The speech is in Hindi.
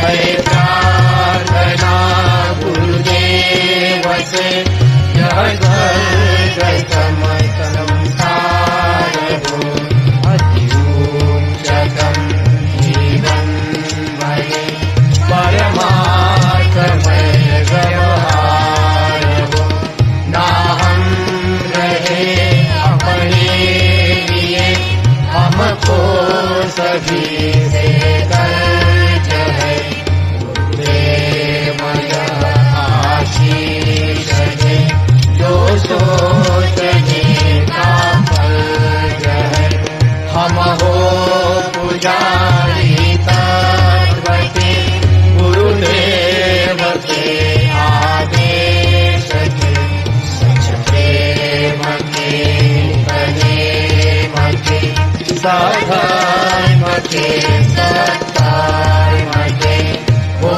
है प्रार्थना गुरुदेव से, यह स्वर्ग समसंसार हो, अति उच्चतम जीवन भजे, परमार्थमय व्यवहार हो, ना हम रहे अपने लिए, हमको सभी से कर्ज है, गुरुदेव यह आशीष दे, जो सोचने का फर्ज है, हम हो पुजारी तत्व के, गुरुदेव के आदेश के, सच प्रेम के प्रेम के, सधर्म के सत्कर्म के, हो